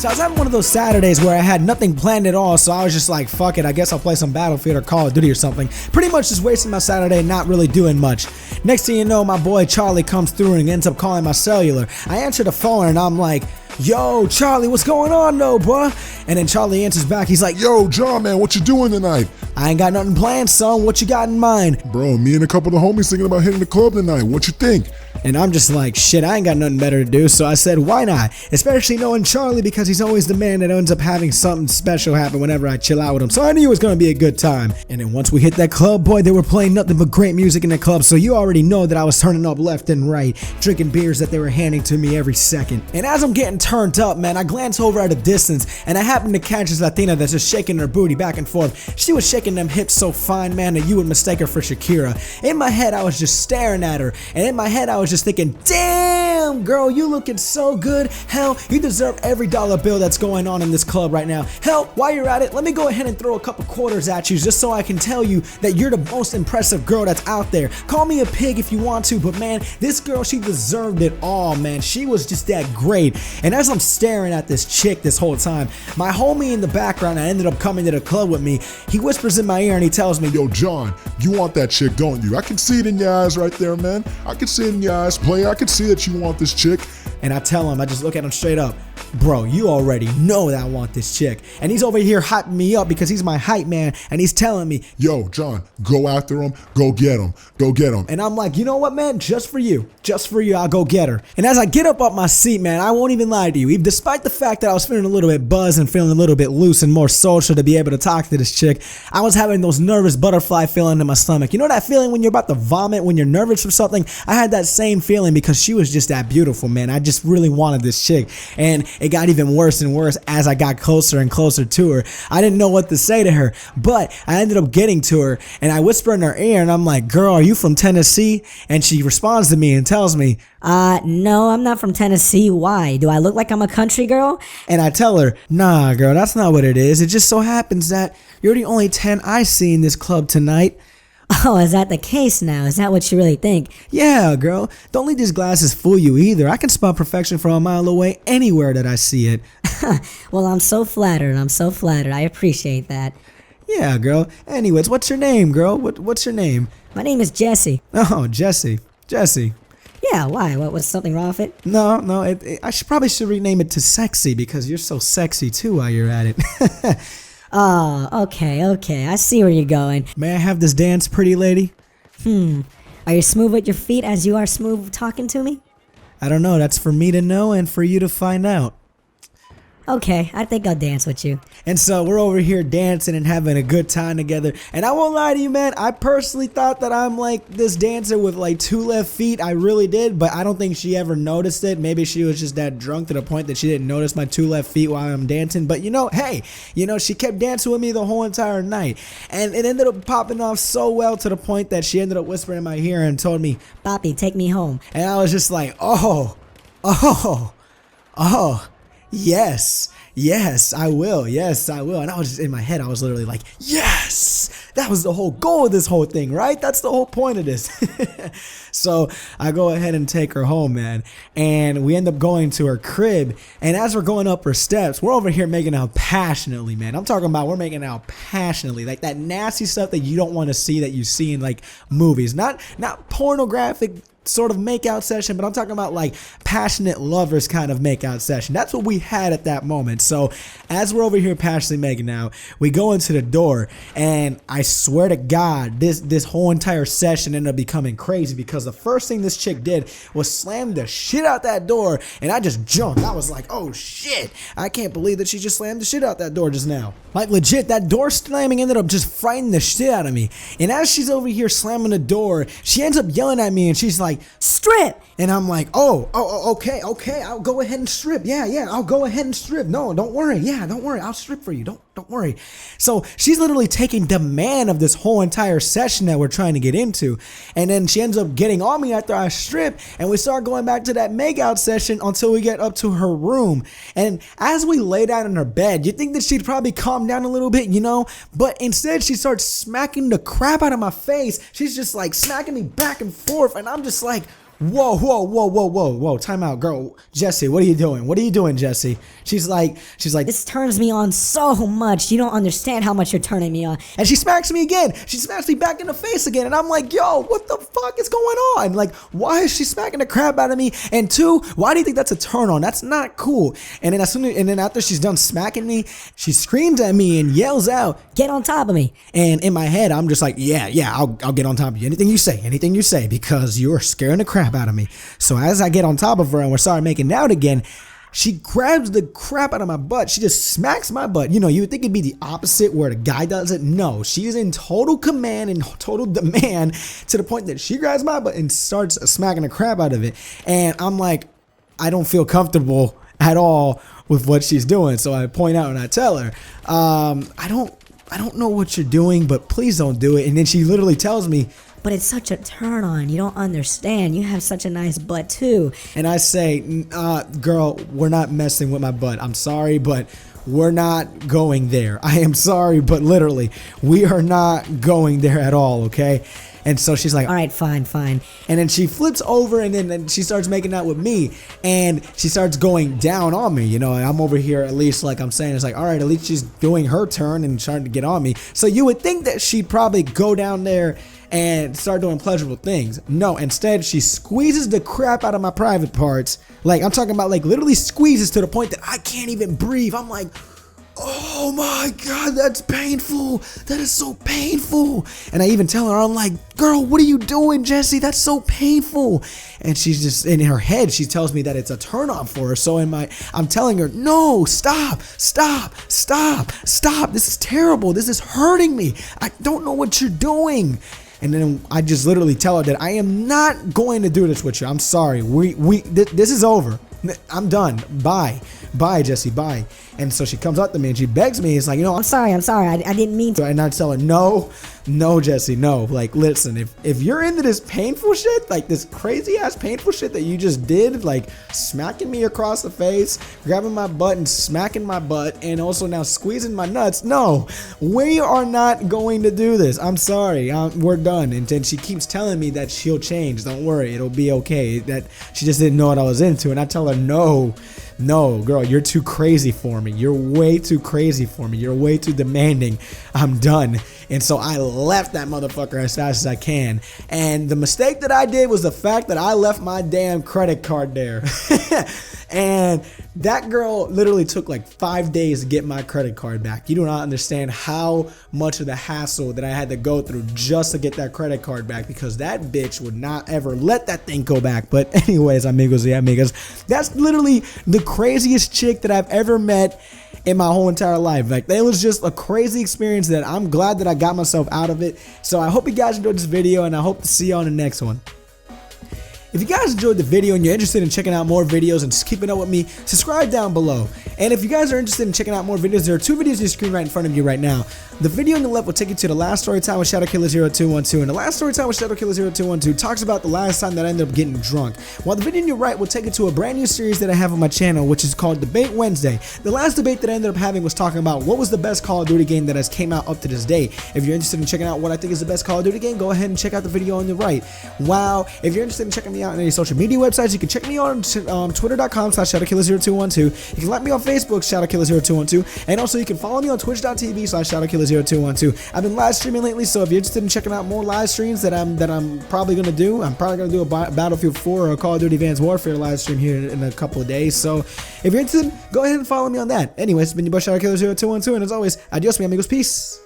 So I was having one of those Saturdays where I had nothing planned at all, so I was just like, fuck it, I guess I'll play some Battlefield or Call of Duty or something. Pretty much just wasting my Saturday and not really doing much. Next thing you know, my boy Charlie comes through and ends up calling my cellular. I answer the phone and I'm like, yo, Charlie, what's going on though, bruh? And then Charlie answers back, he's like, yo, John, man, what you doing tonight? I ain't got nothing planned, son. What you got in mind? Bro, me and a couple of the homies thinking about hitting the club tonight. What you think? And I'm just like, shit, I ain't got nothing better to do, so I said, why not? Especially knowing Charlie, because he's always the man that ends up having something special happen whenever I chill out with him, so I knew it was gonna be a good time. And then once we hit that club, boy, they were playing nothing but great music in the club, so you already know that I was turning up left and right, drinking beers that they were handing to me every second. And as I'm getting turned up, man, I glance over at a distance, and I happen to catch this Latina that's just shaking her booty back and forth. She was shaking them hips so fine, man, that you would mistake her for Shakira. In my head, I was just staring at her, and in my head, I was just thinking, damn, girl, you looking so good. Hell, you deserve every dollar bill that's going on in this club right now. Hell, while you're at it, let me go ahead and throw a couple quarters at you just so I can tell you that you're the most impressive girl that's out there. Call me a pig if you want to, but man, this girl, she deserved it all, man. She was just that great. And as I'm staring at this chick this whole time, my homie in the background that ended up coming to the club with me, he whispers in my ear and he tells me, yo, John, you want that chick, don't you? I can see it in your eyes right there, man. I can see it in your eyes, player. I can see that you want this chick. And I tell him, I just look at him straight up, bro, you already know that I want this chick. And he's over here hyping me up because he's my hype man, and he's telling me, yo, John, go after him, go get him, go get him. And I'm like, you know what, man, just for you, I'll go get her. And as I get up off my seat, man, I won't even lie to you, despite the fact that I was feeling a little bit buzzed and feeling a little bit loose and more social to be able to talk to this chick, I was having those nervous butterfly feeling in my stomach. You know that feeling when you're about to vomit, when you're nervous for something? I had that same feeling because she was just that beautiful, man. I just really wanted this chick, and it got even worse and worse as I got closer and closer to her. I didn't know what to say to her, but I ended up getting to her, and I whisper in her ear, and I'm like, girl, are you from Tennessee? And she responds to me and tells me, no, I'm not from Tennessee. Why? Do I look like I'm a country girl? And I tell her, nah, girl, that's not what it is. It just so happens that you're the only 10 I see in this club tonight. Oh, is that the case now? Is that what you really think? Yeah, girl. Don't let these glasses fool you either. I can spot perfection from a mile away anywhere that I see it. Well, I'm so flattered. I appreciate that. Yeah, girl. Anyways, what's your name, girl? What's your name? My name is Jesse. Oh, Jesse. Yeah, why? What was something wrong with it? No, I probably should rename it to Sexy because you're so sexy too while you're at it. Oh, okay. I see where you're going. May I have this dance, pretty lady? Are you smooth with your feet as you are smooth talking to me? I don't know. That's for me to know and for you to find out. Okay, I think I'll dance with you. And so we're over here dancing and having a good time together. And I won't lie to you, man, I personally thought that I'm like this dancer with like 2 left feet. I really did, but I don't think she ever noticed it. Maybe she was just that drunk to the point that she didn't notice my 2 left feet while I'm dancing. But you know, hey, she kept dancing with me the whole entire night. And it ended up popping off so well to the point that she ended up whispering in my ear and told me, Papi, take me home. And I was just like, oh, yes, I will. And I was just in my head, I was literally like, yes, that was the whole goal of this whole thing, right? That's the whole point of this. So I go ahead and take her home, man. And we end up going to her crib. And as we're going up her steps, we're over here making out passionately, man. I'm talking about we're making out passionately, like that nasty stuff that you don't want to see, that you see in like movies, not pornographic sort of makeout session, but I'm talking about like passionate lovers kind of makeout session. That's what we had at that moment. So as we're over here passionately making out, we go into the door, and I swear to God, this whole entire session ended up becoming crazy because the first thing this chick did was slam the shit out that door, and I just jumped. I was like, oh shit, I can't believe that she just slammed the shit out that door just now. Like legit, that door slamming ended up just frightening the shit out of me. And as she's over here slamming the door, she ends up yelling at me, and she's like, strip. And I'm like, okay, I'll go ahead and strip. Yeah, I'll go ahead and strip. No, don't worry. Yeah, don't worry. I'll strip for you. Don't worry. So she's literally taking demand of this whole entire session that we're trying to get into. And then she ends up getting on me after I strip, and we start going back to that makeout session until we get up to her room. And as we lay down in her bed, you think that she'd probably calm down a little bit, but instead she starts smacking the crap out of my face. She's just like smacking me back and forth, and I'm just like, Whoa, time out, girl. Jesse, what are you doing? What are you doing, Jesse? She's like, This turns me on so much. You don't understand how much you're turning me on. and she smacks me again. She smacks me back in the face again. And I'm like, yo, what the fuck is going on? Like, why is she smacking the crap out of me? And two, why do you think that's a turn on? That's not cool. And then after she's done smacking me, she screams at me and yells out, Get on top of me. and in my head, I'm just like, yeah, I'll get on top of you. Anything you say, because you're scaring the crap out of me. So as I get on top of her and we start making out again, she grabs the crap out of my butt. She just smacks my butt. You know, you would think it'd be the opposite where the guy does it. No, she's in total command and total demand to the point that she grabs my butt and starts smacking the crap out of it. And I'm like, I don't feel comfortable at all with what she's doing. So I point out and I tell her, I don't know what you're doing, but please don't do it. And then she literally tells me, But it's such a turn on. You don't understand. You have such a nice butt too. and I say, girl, we're not messing with my butt. I'm sorry, but we're not going there. I am sorry, but literally, we are not going there at all, okay? And so she's like, All right, fine. and then she flips over and then she starts making out with me and she starts going down on me. You know, I'm over here, at least like I'm saying, it's like, all right, at least she's doing her turn and trying to get on me. So you would think that she'd probably go down there and start doing pleasurable things. No, instead she squeezes the crap out of my private parts. Like, I'm talking about like literally squeezes to the point that I can't even breathe. I'm like, oh my God, that's painful. That is so painful. And I even tell her, I'm like, girl, what are you doing, Jesse? That's so painful. And she's just, in her head, she tells me that it's a turn on for her. So I'm telling her, no, stop. This is terrible. This is hurting me. I don't know what you're doing. And then I just literally tell her that I am not going to do this with you. I'm sorry. This is over. I'm done. Bye, Jesse. Bye. And so she comes up to me and she begs me. It's like, you know, I'm sorry. I didn't mean to. and I tell her, no, Jesse, no. Like, listen, if you're into this painful shit, like this crazy ass painful shit that you just did, like smacking me across the face, grabbing my butt and smacking my butt, and also now squeezing my nuts, no, we are not going to do this. I'm sorry. We're done. And then she keeps telling me that she'll change. Don't worry. It'll be okay. That she just didn't know what I was into. And I tell her, no, girl, you're too crazy for me. You're way too crazy for me. You're way too demanding. I'm done. And so I left that motherfucker as fast as I can. And the mistake that I did was the fact that I left my damn credit card there. And that girl literally took like 5 days to get my credit card back. You do not understand how much of the hassle that I had to go through just to get that credit card back, because that bitch would not ever let that thing go back. But anyways, amigos y amigas, that's literally the craziest chick that I've ever met in my whole entire life. Like, it was just a crazy experience that I'm glad that I got myself out of it. So I hope you guys enjoyed this video, and I hope to see you on the next one. If you guys enjoyed the video and you're interested in checking out more videos and just keeping up with me, subscribe down below. And if you guys are interested in checking out more videos, there are 2 videos on your screen right in front of you right now. The video on the left will take you to the last story time with ShadowKiller0212, and the last story time with ShadowKiller0212 talks about the last time that I ended up getting drunk. While the video on your right will take you to a brand new series that I have on my channel, which is called Debate Wednesday. The last debate that I ended up having was talking about what was the best Call of Duty game that has came out up to this day. If you're interested in checking out what I think is the best Call of Duty game, go ahead and check out the video on the right. Wow, if you're interested in checking me out on any social media websites, you can check me on twitter.com/ShadowKiller0212. You can like me on Facebook, ShadowKiller0212, and also you can follow me on twitch.tv/ShadowKiller0212. I've been live streaming lately, so if you're interested in checking out more live streams that I'm probably gonna do, I'm probably gonna do a Battlefield 4 or a Call of Duty Advanced Warfare live stream here in a couple of days. So if you're interested, go ahead and follow me on that. Anyways, it's been your boy ShadowKiller0212, and as always, adios, mi amigos, peace.